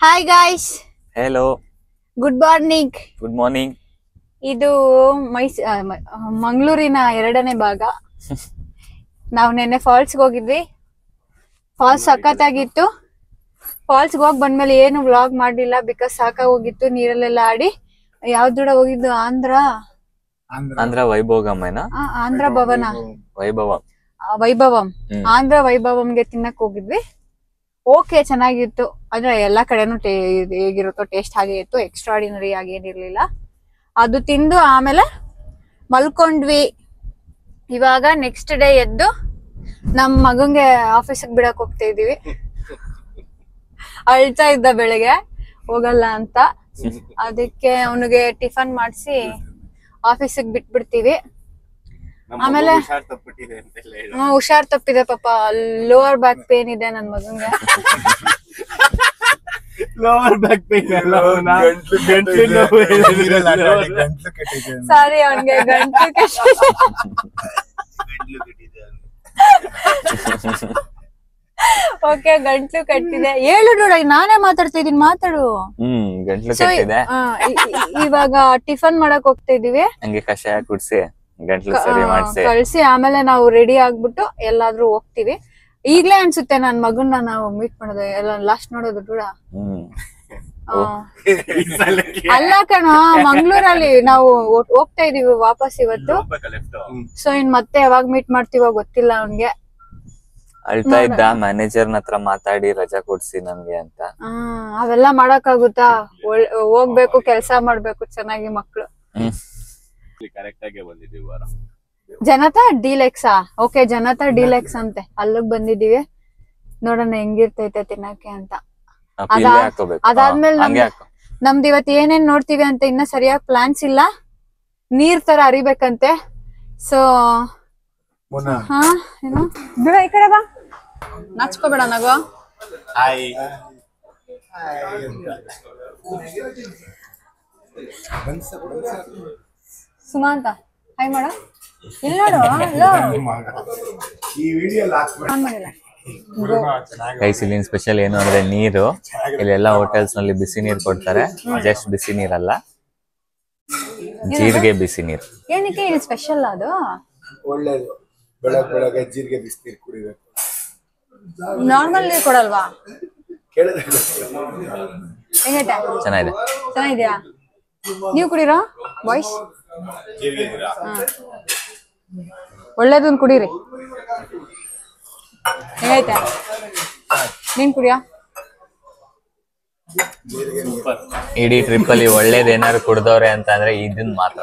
Hi guys, hello, good morning. Good morning. ಇದು ಮಂಗಳೂರಿನ 2ನೇ ಭಾಗ. ನಾವು ನೆನ್ನೆ ಫಾಲ್ಸ್ಗೆ ಹೋಗಿದ್ವಿ. ಫಾಲ್ಸ್ ಸಖತ್ತಾಗಿತ್ತು. ಫಾಲ್ಸ್ಗೆ ಹೋಗಿ ಬಂದ್ಮೇಲೆ ಏನು ವ್ಲಾಗ್ ಮಾಡಲಿಲ್ಲ, ಬಿಕಾಸ್ ಸಾಕಾಗಿ ಹೋಗಿತ್ತು. ನೀರಲ್ಲೆಲ್ಲ ಆಡಿ. ಯಾವ್ದೂಡ ಹೋಗಿದ್ದು? ಆಂಧ್ರ ವೈಭೋಗಮ್ಮೇನಾ? ಆಂಧ್ರ ಭವನ, ವೈಭವಂ, ಆಂಧ್ರ ವೈಭವಂಗೆ ತಿನ್ನಕ್ ಹೋಗಿದ್ವಿ. ಓಕೆ, ಚೆನ್ನಾಗಿತ್ತು. ಅಂದ್ರೆ ಎಲ್ಲಾ ಕಡೆನೂ ಹೇಗಿರುತ್ತೋ ಟೇಸ್ಟ್ ಹಾಗೆ ಇತ್ತು. ಎಕ್ಸ್ಟ್ರಾಡಿನರಿ ಆಗಿ ಏನಿರ್ಲಿಲ್ಲ. ಅದು ತಿಂದು ಆಮೇಲೆ ಮಲ್ಕೊಂಡ್ವಿ. ಇವಾಗ ನೆಕ್ಸ್ಟ್ ಡೇ ಎದ್ದು ನಮ್ ಮಗಂಗೆ ಆಫೀಸಿಗೆ ಬಿಡಕ್ ಹೋಗ್ತಾ ಇದೀವಿ. ಅಳ್ತಾ ಇದ್ದ ಬೆಳಗ್ಗೆ ಹೋಗಲ್ಲ ಅಂತ, ಅದಕ್ಕೆ ಅವನಿಗೆ ಟಿಫನ್ ಮಾಡಿಸಿ ಆಫೀಸಿಗೆ ಬಿಟ್ಬಿಡ್ತೀವಿ. ಆಮೇಲೆ ಹುಷಾರ್ ತಪ್ಪಿದೆ ಪಾಪ. ಲೋವರ್ ಬ್ಯಾಕ್ ಪೇನ್ ಇದೆ ನನ್ ಮಗಂಗೆ. ಲೋವರ್ ಬ್ಯಾಕ್ ಪೇನ್ ಸಾರಿ, ಅವನ್ಗೆ ಗಂಟಲು ಓಕೆ, ಗಂಟ್ಲು ಕಟ್ಟಿದೆ. ಹೇಳು ನೋಡ, ನಾನೇ ಮಾತಾಡ್ತಾ ಇದೀನಿ, ಮಾತಾಡು. ಗಂಟ್ಲು ಕಟ್ಟಿದೆ. ಇವಾಗ ಟಿಫನ್ ಮಾಡಕ್ ಹೋಗ್ತಾ ಇದೀವಿ. ಹಂಗೆ ಕಷಾಯ ಕುಡ್ಸಿ ಗಂಟ್ಲು ಸರಿ ಮಾಡ್ಸಿ ಕಳ್ಸಿ ಆಮೇಲೆ ನಾವು ರೆಡಿ ಆಗ್ಬಿಟ್ಟು ಎಲ್ಲಾದ್ರೂ ಹೋಗ್ತಿವಿ. ಈಗ್ಲೇ ಅನ್ಸುತ್ತೆ ನನ್ ಮಗನ್ನ ನಾವು ಮೀಟ್ ಮಾಡೋದು ಎಲ್ಲ ಲಾಸ್ಟ್ ನೋಡೋದು ಕೂಡ. ಅಲ್ಲ ಕಣ, ಮಂಗ್ಳೂರಲ್ಲಿ ನಾವು ಹೋಗ್ತಾ ಇದೀವಿ ವಾಪಸ್ ಇವತ್ತು. ಸೊ ಇನ್ ಮತ್ತೆ ಯಾವಾಗ ಮೀಟ್ ಮಾಡ್ತೀವೋ ಗೊತ್ತಿಲ್ಲ ಅವನ್ಗೆ. ಅಳ್ತಾ ಇದ್ದ, ಮ್ಯಾನೇಜರ್ ಹತ್ರ ಮಾತಾಡಿ ರಜಾ ಕೊಡ್ಸಿ ನನ್ಗೆ ಅಂತ. ಅವೆಲ್ಲ ಮಾಡಕ್ ಆಗುತ್ತಾ? ಹೋಗ್ಬೇಕು, ಕೆಲ್ಸ ಮಾಡ್ಬೇಕು ಚೆನ್ನಾಗಿ ಮಕ್ಳು. ಕರೆಕ್ಟ್ ಆಗಿ ಬಂದಿದ್ದೀವಿ. ಜನತಾ ಡಿಲೆಕ್ಸಾ? ಓಕೆ, ಜನತಾ ಡಿಲೆಕ್ಸ್ ಅಂತೆ. ಅಲ್ಲಿಗ್ ಬಂದಿದೀವಿ, ನೋಡೋಣ ಹೆಂಗಿರ್ತೈತೆ ತಿನ್ನಕ್ಕೆ ಅಂತ. ಅದಾದ್ಮೇಲೆ ನಮ್ದು ಇವತ್ತು ಏನೇನ್ ನೋಡ್ತೀವಿ ಅಂತ ಇನ್ನ ಸರಿಯಾಗಿ ಪ್ಲಾನ್ಸ್ ಇಲ್ಲ. ನೀರ್ ತರ ಹರಿಬೇಕಂತೆ. ಸೊ ಹಾ, ಏನು ಬಿಡ, ಈ ಕಡೆ ಬಾ, ನಾಚ್ಕೋಬೇಡ ನಗೋ. ಸುಮಾ ಅಂತ ಹಾಯ್ ಮಾಡ. ಇಲ್ಲಿ ನೋಡು, ಗೈಸ್, ಇಲ್ಲಿನ ಸ್ಪೆಷಲ್ ಏನು ಅಂದ್ರೆ ನೀರು. ಇಲ್ಲೆಲ್ಲಾ ಹೋಟೆಲ್ಸ್ ನಲ್ಲಿ ಬಿಸಿ ನೀರು ಕೊಡ್ತಾರೆ. ಜಸ್ಟ್ ಬಿಸಿ ನೀರಲ್ಲ, ಜೀರಿಗೆ ಬಿಸಿ ನೀರು. ಏನಕ್ಕೆ ಇಲ್ಲಿ ಸ್ಪೆಷಲ್? ಅದು ಒಳ್ಳೇದು. ಬೆಳಗ್ಗೆ ಜೀರಿಗೆ ಬಿಸಿನೀರು ಕುಡಿಬೇಕು. ನಾರ್ಮಲ್ ನೀರು ಕೊಡಲ್ವಾ? ಹೆಂಗೈತೆ? ಚೆನ್ನಾಗಿದೆ. ಚೆನ್ನಾಗಿದ್ಯಾ? ನೀವು ಕುಡೀರಾ ಬಾಯ್ಸ್? ಒಳ್ಳೇದನ್ ಕುಡೀರಿ. ಹೆಂಗೈತೆ? ನೀನ್ ಕುಡಿಯಾ? ಇಡೀ ಟ್ರಿಪ್ ಅಲ್ಲಿ ಒಳ್ಳೇದ್ ಏನಾದ್ರು ಕುಡ್ದವ್ರೆ ಅಂತ ಅಂದ್ರೆ ಇದನ್ ಮಾತ್ರ.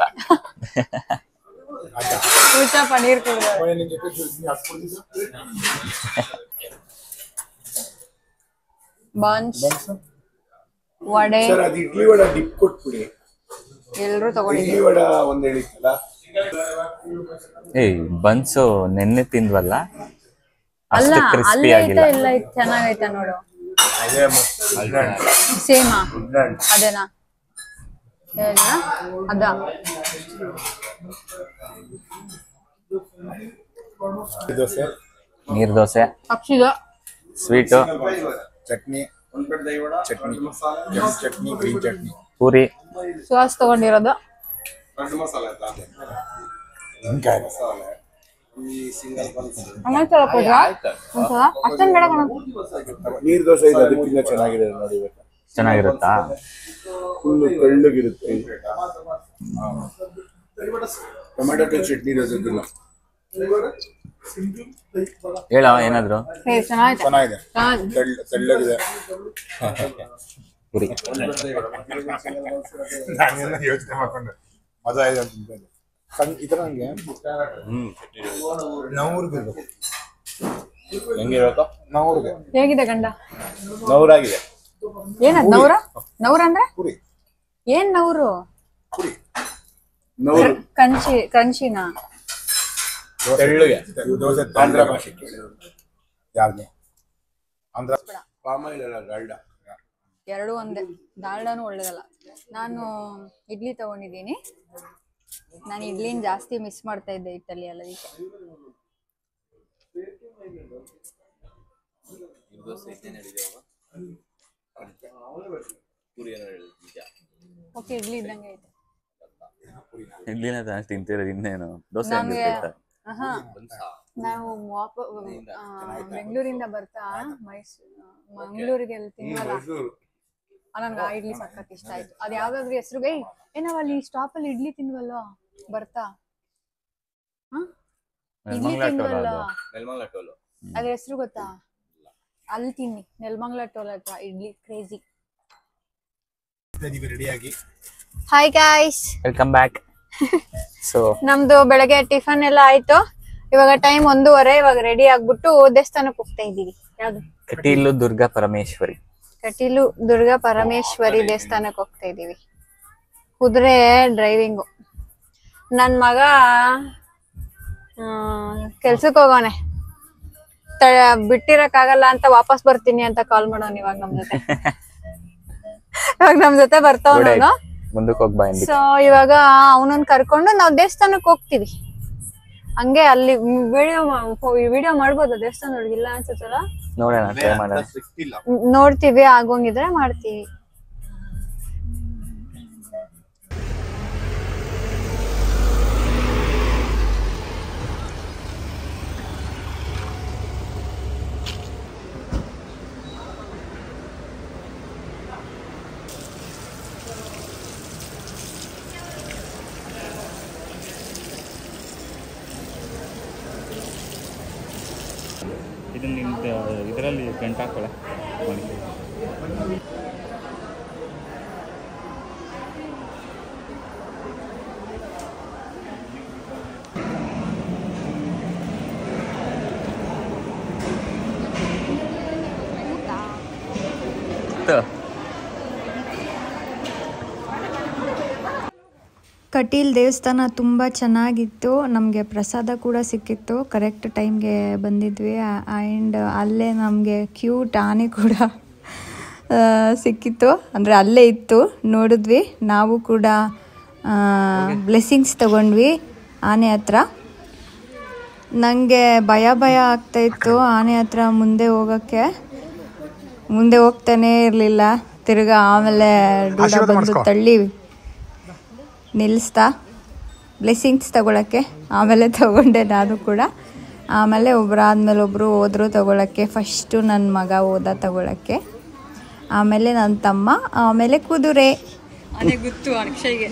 ಪನ್ನೀರ್ ಕುಡಿದವ್ರೆ. ಬನ್ಸ್, ವಡೆ, ಇಡ್ಲಿ ವಡ ಡಿಪ್ ಕೊಟ್ಬಿಡಿ. ಎಲ್ರು ತಗೊಂಡಿದ್ದೀವಿ. ಇಡ್ಲಿ ವಡ ಒಂದ್ ಹೇಳಿತ್ತಲ್ಲ. ಬನ್ಸು ನೆನ್ನೆ ತಿಂದ್ವಲ್ಲ, ಅಲ್ಲ, ಅಷ್ಟು ಕ್ರಿಸ್ಪಿ ಅಲ್ಲೇ ಆಗಿಲ್ಲ. ಐತೆ, ಇಲ್ಲ ಚೆನ್ನಾಗೈತೆ ನೋಡು. ಸೇಮಾ? ಅದೇನಾ? ಅದ ದೋಸೆ, ನೀರ್ ದೋಸೆ, ಪಕ್ಷಿಗ ಸ್ವೀಟು, ಚಟ್ನಿ, ಚಟ್ನಿ, ಗ್ರೀನ್ ಚಟ್ನಿ, ಪೂರಿ, ಸುಹಾಸ್ ತಗೊಂಡಿರೋದು. ಅಷ್ಟೊಂದು ಬೇಡ ಕಣ. ನೀರ್ ದೋಸೆ ಇದೆ, ಅದಕ್ಕಿಂತ ಚೆನ್ನಾಗಿದೆ ನೋಡಿ. ಚೆನ್ನಾಗಿರುತ್ತಾ? ಫುಲ್ಲು ಕಳ್ಳಗಿರುತ್ತೆ. ಟೊಮೆಟೊ ಚಟ್ನಿ ದೋಸೆ ತಿನ್ನ. ಹೇಳ ಏನಾದ್ರು. ಚೆನ್ನಾಗಿದೆ, ತೆಳ್ಳಗಿದೆ. ಪೂರಿ ನಾನೆಲ್ಲ ಯೋಚನೆ ಮಾಡ್ಕೊಂಡೆ ಮಜಾ ಇದೆ ಅಂತ. ಈ ತರ ನಂಗೆ ನವ್ರಿಗೆ ಹೆಂಗಿರುತ್ತೋ ನವ್ರಿಗೆ ಹೇಗಿದೆ ಗಂಡ? ನವರಾಗಿದೆ. ಏನದ್ ನವ್ರ? ನವ್ರ ಅಂದ್ರೆ ಪುರಿ, ಏನ್ ನವ್ರು? ಪುರಿ ನವ್ರು ಕಂಚಿನ ತೆಳ್ಳಗೆ ದೋಸೆ. ಆಂಧ್ರ ಭಾಷೆ ಯಾವ್ದು? ಆಂಧ್ರ ಪಾಮಾಯಿಲ್ ಅಲ್ಲ, ಡಾಲ್ಡ. ಎರಡು ಒಂದೇ. ದಾಲ್ಡಾನು ಒಳ್ಳೇದಲ್ಲ. ನಾನು ಇಡ್ಲಿ ತಗೊಂಡಿದ್ದೀನಿ. ನಾನು ಇಡ್ಲಿನ ಜಾಸ್ತಿ ಮಿಸ್ ಮಾಡ್ತಾ ಇದ್ದೆ ಇಟ್ಟಲ್ಲಿ ಅದಕ್ಕೆ. ಪೂರಿ ಏನೋ ಹೇಳಿದ್ರು ನಿಜ. ಓಕೆ ಇಡ್ಲಿ ಇದ್ದಂಗೆ ಐತೆ. ಇಡ್ಲಿನ ತಿಂತಿರೋದು ಇನ್ನೇನು ದೋಸೆ ನಮ್ಗೆ ಆಹಾ ಬನ್ಸಾ. ನಾವು ಬೆಂಗಳೂರಿಂದ ಬರ್ತಾ ಮಂಗಳೂರಿಗೆ ತಿನ್ವಲ್ಲ ನನ್ಗೆ ಆ ಇಡ್ಲಿ ಸಖತ್ ಇಷ್ಟ ಆಯ್ತು. ಅದ್ ಯಾವ್ದಾದ್ರು ಹೆಸರುಗೆ ನಾವ್ ಅಲ್ಲಿ ಸ್ಟಾಪ್ ಅಲ್ಲಿ ಇಡ್ಲಿ ತಿನ್ವಲ್ಲ ಬರ್ತಾ ಇಡ್ಲಿ ತಿನ್ವಲ್ಲ ನೆಲಮಂಗಲ ಟೋಲು. ಅದ್ರ ಹೆಸರು ಗೊತ್ತಾ? ಅಲ್ಲಿ ತಿನ್ನಿ ನೆಲಮಂಗಲ ಟೋಲ್ ಹತ್ರ ಇಡ್ಲಿ ಕ್ರೇಜಿ. ರೆಡಿಯಾಗಿ hi guys, welcome back. So ನಮ್ದು ಬೆಳಗ್ಗೆ ಟಿಫನ್ ಎಲ್ಲ ಆಯ್ತು. ಇವಾಗ ಟೈಮ್ 1:30. ಇವಾಗ ರೆಡಿ ಆಗ್ಬಿಟ್ಟು ದೇವಸ್ಥಾನಕ್ಕೆ ಹೋಗ್ತಾ ಇದೀವಿ. ಯಾವ್ದು? ಕಟೀಲು ದುರ್ಗಾ ಪರಮೇಶ್ವರಿ. ಕಟೀಲು ದುರ್ಗಾ ಪರಮೇಶ್ವರಿ ದೇವಸ್ಥಾನಕ್ಕೆ ಹೋಗ್ತಾ ಇದೀವಿ. ಕುದುರೆ ಡ್ರೈವಿಂಗು. ನನ್ ಮಗ ಕೆಲ್ಸಕ್ಕೆ ಹೋಗೋನೆ, ಬಿಟ್ಟಿರಕ್ಕಾಗಲ್ಲ ಅಂತ ವಾಪಸ್ ಬರ್ತೀನಿ ಅಂತ ಕಾಲ್ ಮಾಡೋನ್ ಇವಾಗ ನಮ್ ಜೊತೆ ಬರ್ತಾವನು. ಮುಂದಕ್ಕೆ ಹೋಗ್ಬಾ. ಸೊ ಇವಾಗ ಅವನನ್ನ ಕರ್ಕೊಂಡು ನಾವ್ ದೇವಸ್ಥಾನಕ್ಕೆ ಹೋಗ್ತೀವಿ. ಹಂಗೆ ಅಲ್ಲಿ ವಿಡಿಯೋ ಮಾಡ್ಬೋದು ದೇವಸ್ಥಾನದೊಳಗೆ, ಇಲ್ಲ ಅನ್ಸುತ್ತಲ್ಲ. ನೋಡೋಣ, ಟ್ರೈ ಮಾಡೋಣ. ನೋಡ್ತೀವಿ, ಆಗೋಂಗಿದ್ರೆ ಮಾಡ್ತೀವಿ. ಇದನ್ನ ಇದರಲ್ಲಿ ಗಂಟು ಹಾಕೊಳ್ಳ. ಕಟೀಲ್ ದೇವಸ್ಥಾನ ತುಂಬ ಚೆನ್ನಾಗಿತ್ತು. ನಮಗೆ ಪ್ರಸಾದ ಕೂಡ ಸಿಕ್ಕಿತ್ತು. ಕರೆಕ್ಟ್ ಟೈಮ್ಗೆ ಬಂದಿದ್ವಿ. ಆ್ಯಂಡ್ ಅಲ್ಲೇ ನಮಗೆ ಕ್ಯೂಟ್ ಆನೆ ಕೂಡ ಸಿಕ್ಕಿತ್ತು. ಅಂದರೆ ಅಲ್ಲೇ ಇತ್ತು, ನೋಡಿದ್ವಿ. ನಾವು ಕೂಡ ಬ್ಲೆಸ್ಸಿಂಗ್ಸ್ ತಗೊಂಡ್ವಿ ಆನೆ ಹತ್ರ. ನನಗೆ ಭಯ ಆಗ್ತಾಯಿತ್ತು ಆನೆ ಹತ್ರ ಮುಂದೆ ಹೋಗೋಕ್ಕೆ. ಮುಂದೆ ಹೋಗ್ತಾನೇ ಇರಲಿಲ್ಲ. ತಿರ್ಗಾ ಆಮೇಲೆ ಡೂಡ ಬಂದು ತಳ್ಳಿ ನಿಲ್ಲಿಸ್ತಾ ಬ್ಲೆಸ್ಸಿಂಗ್ಸ್ ತಗೊಳಕ್ಕೆ. ಆಮೇಲೆ ತಗೊಂಡೆ ನಾನು ಕೂಡ. ಆಮೇಲೆ ಒಬ್ಬರಾದ್ಮೇಲೆ ಒಬ್ಬರು ಹೋದ್ರು ತಗೊಳಕ್ಕೆ. ಫಸ್ಟು ನನ್ನ ಮಗ ಹೋದ ತಗೊಳಕ್ಕೆ, ಆಮೇಲೆ ನನ್ನ ತಮ್ಮ, ಆಮೇಲೆ ಕುದುರೆ. ಅದೇ ಗೊತ್ತು ಅಕ್ಷಯ್ಗೆ.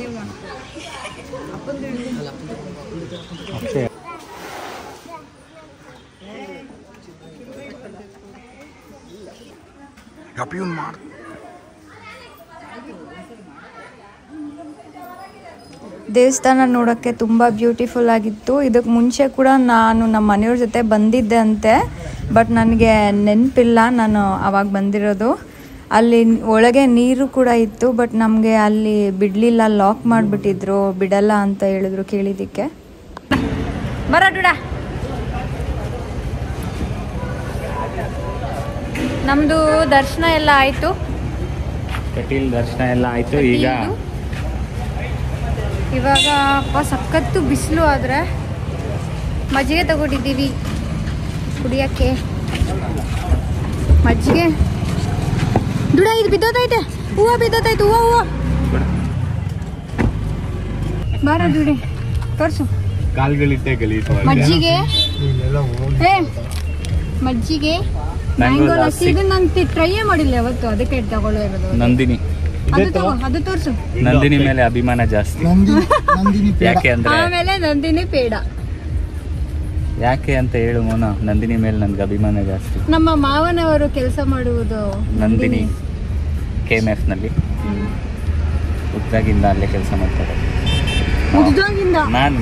ದೇವಸ್ಥಾನ ನೋಡೋಕ್ಕೆ ತುಂಬ ಬ್ಯೂಟಿಫುಲ್ ಆಗಿತ್ತು. ಇದಕ್ಕೆ ಮುಂಚೆ ಕೂಡ ನಾನು ನಮ್ಮ ಮನೆಯವ್ರ ಜೊತೆ ಬಂದಿದ್ದೆ ಅಂತೆ, ಬಟ್ ನನಗೆ ನೆನಪಿಲ್ಲ ನಾನು ಆವಾಗ ಬಂದಿರೋದು. ಅಲ್ಲಿ ಒಳಗೆ ನೀರು ಕೂಡ ಇತ್ತು, ಬಟ್ ನಮಗೆ ಅಲ್ಲಿ ಬಿಡಲಿಲ್ಲ, ಲಾಕ್ ಮಾಡಿಬಿಟ್ಟಿದ್ರು, ಬಿಡಲ್ಲ ಅಂತ ಹೇಳಿದ್ರು ಕೇಳಿದ್ದಕ್ಕೆ. ಬರೋಡ ನಮ್ದು ದರ್ಶನ ಎಲ್ಲ ಆಯ್ತು. ಕಟೀಲ್ ದರ್ಶನ ಎಲ್ಲ ಆಯ್ತು. ಇವಾಗ ಸಖತ್ತು ಬಿಸಿಲು. ಆದರೆ ಮಜ್ಜಿಗೆ ತಗೊಂಡಿದ್ದೀವಿ ಕುಡಿಯೋಕ್ಕೆ. ಮಜ್ಜಿಗೆ ದುಡ ಇದು ಬಿದ್ದೋತೈತೆ, ಹೂವು ಬಿದ್ದೋತೈತೆ, ಹೂವು ಬಾರ ದುಡಿ ತೋರ್ಸು. ಕಾಲ್ಗಳಿಟ್ಟೆ ಗಲೀಜು. ಮಜ್ಜಿಗೆ ಮಜ್ಜಿಗೆ ಮ್ಯಾಂಗೋ ಲಸ್ಸಿ. ಇದು ನಾನು ಟ್ರೈಯೇ ಮಾಡಿಲ್ಲ ಯಾವತ್ತು, ಅದಕ್ಕೆ ತಗೊಳ್ಳೋ ಇರೋದು. ನಂದಿನಿ, ಅದು ತೋರ್ಸು. ನಂದಿನಿ ಮೇಲೆ ಅಭಿಮಾನ ಜಾಸ್ತಿ. ಯಾಕೆ ಅಂದ್ರೆ ಆಮೇಲೆ ನಂದಿನಿ ಪೇಡ. ಯಾಕೆ ಅಂತ ಹೇಳು ಮೋನ. ನಂದಿನಿ ಮೇಲೆ ನನ್ಗೆ ಅಭಿಮಾನ ಜಾಸ್ತಿ. ನಮ್ಮ ಮಾವನವರು ಕೆಲಸ ಮಾಡುವುದು ನಂದಿನಿ KMF ನಲ್ಲಿ. ಉದ್ದಾಗಿಂದ ಅಲ್ಲೇ ಕೆಲಸ ಮಾಡ್ತಾರೆ. ನಾನು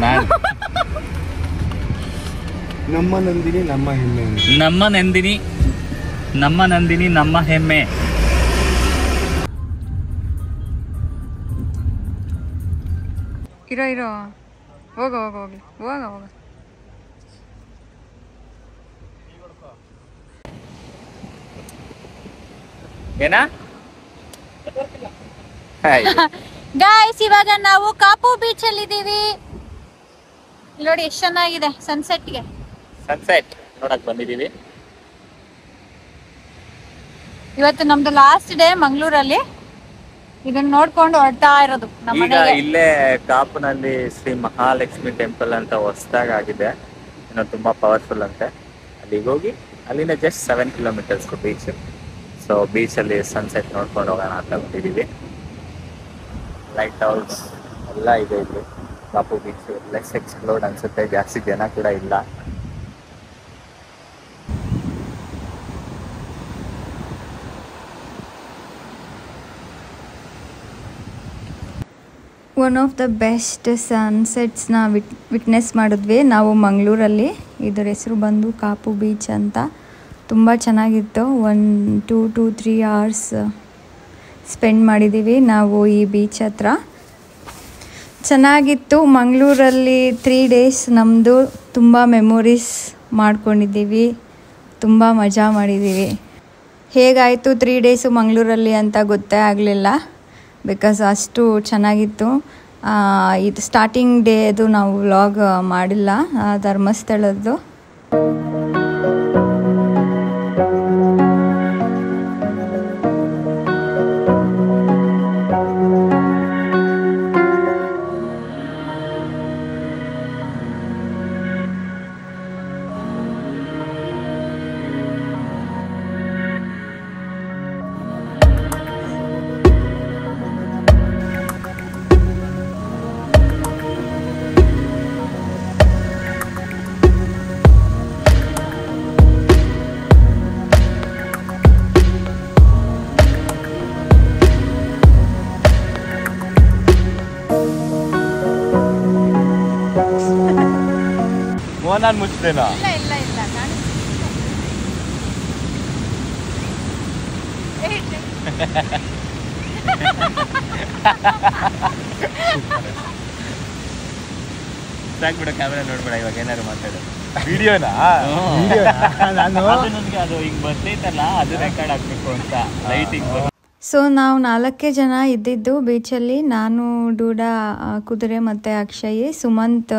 ನಮ್ಮ ನಂದಿನಿ ನಮ್ಮ ಹೆಮ್ಮೆ. ನಮ್ಮ ನಂದಿನಿ ನಮ್ಮ ಹೆಮ್ಮೆ. ಇರೋ ಹೋಗ್ಲಿ ಹೋಗ. ಏನಾ ಗಾಯ್ಸ್, ಇವಾಗ ನಾವು ಕಾಪು ಬೀಚ್ ಅಲ್ಲಿ ಇದೀವಿ. ನೋಡಿ ಎಷ್ಟು ಚೆನ್ನಾಗಿದೆ ಸನ್ಸೆಟ್ ನೋಡಕ್ ಬಂದಿದೀವಿ. ಇವತ್ತು ನಮ್ದು ಲಾಸ್ಟ್ ಡೇ ಮಂಗಳೂರಲ್ಲಿ. ಇದನ್ನ ನೋಡ್ಕೊಂಡು ಹೊರಡ್ತಾ ಇರೋದು ನಮ್ಮ ಈಗ ಮನೆಗೆ. ಇಲ್ಲೇ ಕಾಪುನಲ್ಲಿ ಶ್ರೀ ಮಹಾಲಕ್ಷ್ಮಿ ಟೆಂಪಲ್ ಅಂತ ಹೊಸದಾಗಿ ಆಗಿದೆ, ಇನ್ನು ತುಂಬಾ ಪವರ್ಫುಲ್ ಅಂತೆ. ಅಲ್ಲಿಗೆ ಹೋಗಿ ಅಲ್ಲಿಂದ ಜಸ್ಟ್ 7 ಕಿಲೋಮೀಟರ್ಸ್ ಬೀಚ್. ಸೊ ಬೀಚಲ್ಲಿ ಸನ್ಸೆಟ್ ನೋಡ್ಕೊಂಡು ಹೋಗೋಣ ಅಂತ ಬಂದಿದ್ದೀವಿ. ಲೈಟ್ ಹೌಸ್ ಎಲ್ಲ ಇದೆ ಇಲ್ಲಿ. ಕಾಪು ಬೀಚ್ ಲೆಸ್ ಎಕ್ಸ್ಪ್ಲೋರ್ಡ್ ಅನ್ಸುತ್ತೆ, ಜಾಸ್ತಿ ಜನ ಕೂಡ ಇಲ್ಲ. ಒನ್ ಆಫ್ ದ ಬೆಸ್ಟ್ ಸನ್ಸೆಟ್ಸ್ನ ವಿಟ್ನೆಸ್ ಮಾಡಿದ್ವಿ ನಾವು ಮಂಗಳೂರಲ್ಲಿ. ಇದರ ಹೆಸರು ಬಂದು ಕಾಪು ಬೀಚ್ ಅಂತ. ತುಂಬ ಚೆನ್ನಾಗಿತ್ತು. 1 to 3 hours ಸ್ಪೆಂಡ್ ಮಾಡಿದ್ದೀವಿ ನಾವು ಈ ಬೀಚ್ ಹತ್ರ. ಚೆನ್ನಾಗಿತ್ತು. ಮಂಗಳೂರಲ್ಲಿ 3 days ನಮ್ಮದು ತುಂಬ ಮೆಮೊರೀಸ್ ಮಾಡ್ಕೊಂಡಿದ್ದೀವಿ, ತುಂಬ ಮಜಾ ಮಾಡಿದ್ದೀವಿ. ಹೇಗಾಯಿತು 3 days ಮಂಗಳೂರಲ್ಲಿ ಅಂತ ಗೊತ್ತೇ ಆಗಲಿಲ್ಲ, ಬಿಕಾಸ್ ಅಷ್ಟು ಚೆನ್ನಾಗಿತ್ತು. ಇದು ಸ್ಟಾರ್ಟಿಂಗ್ ಡೇದು ನಾವು ವ್ಲಾಗ್ ಮಾಡಿಲ್ಲ, ಧರ್ಮಸ್ಥಳದ್ದು. ನಾನು ಮುಚ್ಚಿದೇನಾ? ಇಲ್ಲ ಸಾಕ್ಬಿಡ, ಕ್ಯಾಮೆರಾ ನೋಡ್ಬೇಡ ಇವಾಗ, ಏನಾದ್ರು ಮಾತಾಡೋ. ವಿಡಿಯೋನಾ? ನನಗೆ ಅದು ಹಿಂಗ್ ಬರ್ತೈತಲ್ಲ, ಅದು ರೆಕಾರ್ಡ್ ಆಗ್ಬೇಕು ಅಂತ ಲೈಟಿಂಗ್. ಸೊ ನಾವು 4 ಜನ ಇದ್ದಿದ್ದು ಬೀಚಲ್ಲಿ. ನಾನು, ಡೂಡಾ, ಕುದುರೆ ಮತ್ತು ಅಕ್ಷಯ್. ಸುಮಂತ್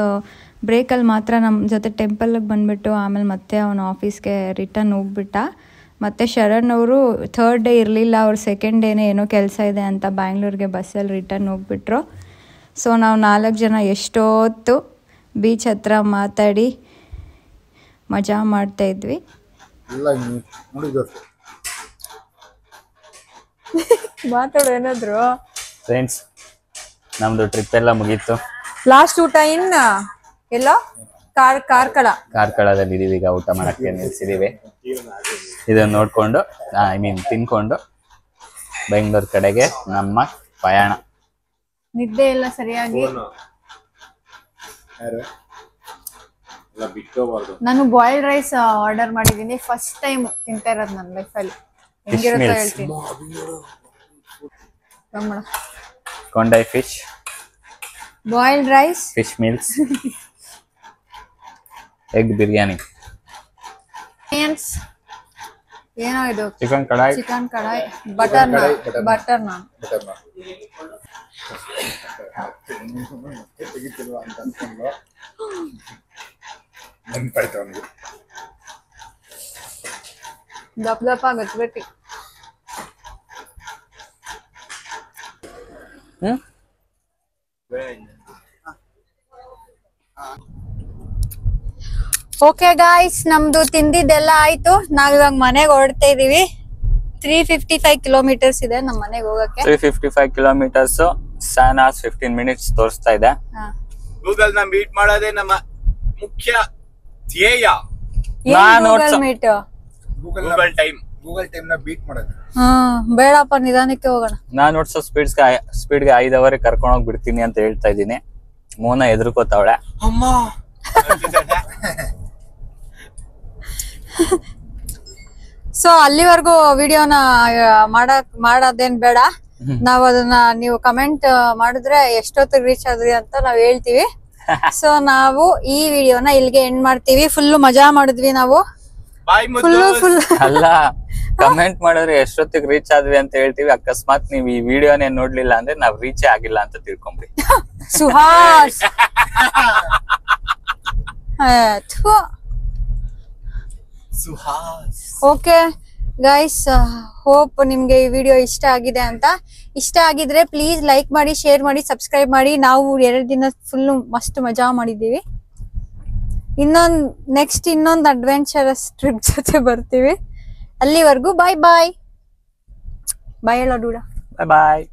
ಬ್ರೇಕಲ್ಲಿ ಮಾತ್ರ ನಮ್ಮ ಜೊತೆ ಟೆಂಪಲ್ಗೆ ಬಂದುಬಿಟ್ಟು ಆಮೇಲೆ ಮತ್ತೆ ಅವನು ಆಫೀಸ್ಗೆ ರಿಟರ್ನ್ ಹೋಗ್ಬಿಟ್ಟ. ಮತ್ತು ಶರಣ್ ಅವರು 3rd day ಇರಲಿಲ್ಲ, ಅವ್ರು 2nd ಡೇನೇ ಏನೋ ಕೆಲಸ ಇದೆ ಅಂತ ಬ್ಯಾಂಗ್ಳೂರಿಗೆ ಬಸ್ಸಲ್ಲಿ ರಿಟರ್ನ್ ಹೋಗ್ಬಿಟ್ರು. ಸೊ ನಾವು 4 ಜನ ಎಷ್ಟೊತ್ತು ಬೀಚ್ ಹತ್ರ ಮಾತಾಡಿ ಮಜಾ ಮಾಡ್ತಾಯಿದ್ವಿ. ಮಾತಾಡೋ ಏನಾದ್ರು. ಫ್ರೆಂಡ್ಸ್, ನಮ್ದು ಟ್ರಿಪ್ ಎಲ್ಲ ಮುಗೀತು. ಲಾಸ್ಟ್ ಊಟ ಎಲ್ಲೋ ಕಾರ್ಕಳದಲ್ಲಿ ಇದೀವಿ. ಈಗ ಊಟ ಮಾಡಕ್ಕೆ ನಿಲ್ಸಿದೀವಿ. ಇದನ್ನ ನೋಡ್ಕೊಂಡು ತಿನ್ಕೊಂಡು ಬೆಂಗಳೂರು ಕಡೆಗೆ ನಮ್ಮ ಪಯಣ. ನಿದ್ದೆ ಎಲ್ಲ ಸರಿಯಾಗಿ. ನಾನು ಬಾಯ್ಲ್ಡ್ ರೈಸ್ ಆರ್ಡರ್ ಮಾಡಿದೀನಿ. ಫಸ್ಟ್ ಟೈಮ್ ತಿಂತಾ ಇರೋದು ನನ್ನ ಲೈಫಲ್ಲಿ. ಹೆಂಗಿರುತ್ತೋ ಹೇಳ್ತೀನಿ. ಕೊಂಡೈ fish, boiled rice, fish meals, egg biryani, ಏನೋ ಇದು ಚಿಕನ್ ಕಡಾಯಿ, ಬಟರ್ ನಾನ್. ದಪ್ಪ ಗಟ್ಟಿ. ಓಕೆ ಗಾಯ್ಸ್, ನಮ್ದು ತಿಂದಿದ್ದೆಲ್ಲ ಆಯ್ತು. ನಾವಿವಾಗ ಮನೆಗೆ ಹೊರಡ್ತಾ ಇದೀವಿ. 355 kilometers ಇದೆ ನಮ್ಮ ಮನೆಗೆ ಹೋಗಕ್ಕೆ. 355 kilometers, 7 hours 15 minutes ತೋರಿಸ್ತಾ ಇದೆ. ಗೂಗಲ್ ನ ಮೀಟ್ ಮಾಡೋದೇ ನಮ್ಮ ಮುಖ್ಯ ಧ್ಯೇಯ. ಗೂಗಲ್ ಟೈಮ್ ನ ಬೀಟ್ ಮಾಡೋದು. ಬೇಡಪ್ಪ, ನಿಧಾನಕ್ಕೆ ಹೋಗೋಣ. ನಾನ್ ನೋಡ್ಸೋ ಸ್ಪೀಡ್ಗೆ 5 hour ಕರ್ಕೊಂಡು ಹೋಗಿ ಬಿಡ್ತೀನಿ ಅಂತ ಹೇಳ್ತಾ ಇದ್ದೀನಿ. ಮೋನ ಎದುರ್ಕೋತಾವಳೆ. ಅಮ್ಮ ಸೊ ಅಲ್ಲಿವರೆಗೂ ವಿಡಿಯೋನ ಮಾಡೋದೇನ್ ಬೇಡ. ನಾವ್ ಅದನ್ನ ನೀವು ಕಮೆಂಟ್ ಮಾಡಿದ್ರೆ ಎಷ್ಟೊತ್ತಿಗೆ ರೀಚ್ ಆದ್ರಿ ಅಂತ ನಾವ್ ಹೇಳ್ತೀವಿ. ಸೊ ನಾವು ಈ ವಿಡಿಯೋನ ಇಲ್ಲಿಗೆ ಎಂಡ್ ಮಾಡ್ತೀವಿ. ಫುಲ್ ಮಜಾ ಮಾಡಿದ್ವಿ ನಾವು. ಫುಲ್ ಅಲ್ಲ, ಕಮೆಂಟ್ ಮಾಡಿದ್ರೆ ಎಷ್ಟೊತ್ತಿಗೆ ರೀಚ್ ಆದ್ವಿ ಅಂತ ಹೇಳ್ತೀವಿ. ಅಕಸ್ಮಾತ್ ನೀವ್ ಈ ವಿಡಿಯೋನೇ ನೋಡ್ಲಿಲ್ಲ ಅಂದ್ರೆ ನಾವ್ ರೀಚೇ ಆಗಿಲ್ಲ ಅಂತ ತಿಳ್ಕೊಂಬ್ರಿ. ಸುಹಾಸ್ ಓಕೆ, ಗೈಸ್ ಹೋಪ್ ನಿಮ್ಗೆ ಈ ವಿಡಿಯೋ ಇಷ್ಟ ಆಗಿದೆ ಅಂತ. ಇಷ್ಟ ಆಗಿದ್ರೆ ಪ್ಲೀಸ್ ಲೈಕ್ ಮಾಡಿ, ಶೇರ್ ಮಾಡಿ, ಸಬ್ಸ್ಕ್ರೈಬ್ ಮಾಡಿ. ನಾವು 2 ದಿನ ಫುಲ್ ಮಸ್ತ್ ಮಜಾ ಮಾಡಿದೀವಿ. ನೆಕ್ಸ್ಟ್ ಇನ್ನೊಂದು ಅಡ್ವೆಂಚರಸ್ ಟ್ರಿಪ್ ಜೊತೆ ಬರ್ತೀವಿ. ಅಲ್ಲಿವರೆಗೂ ಬಾಯ್ ಬಾಯ್. ಬಾಯ್ ಹೇಳೋ ಡೂಡ. ಬಾಯ್ ಬಾಯ್.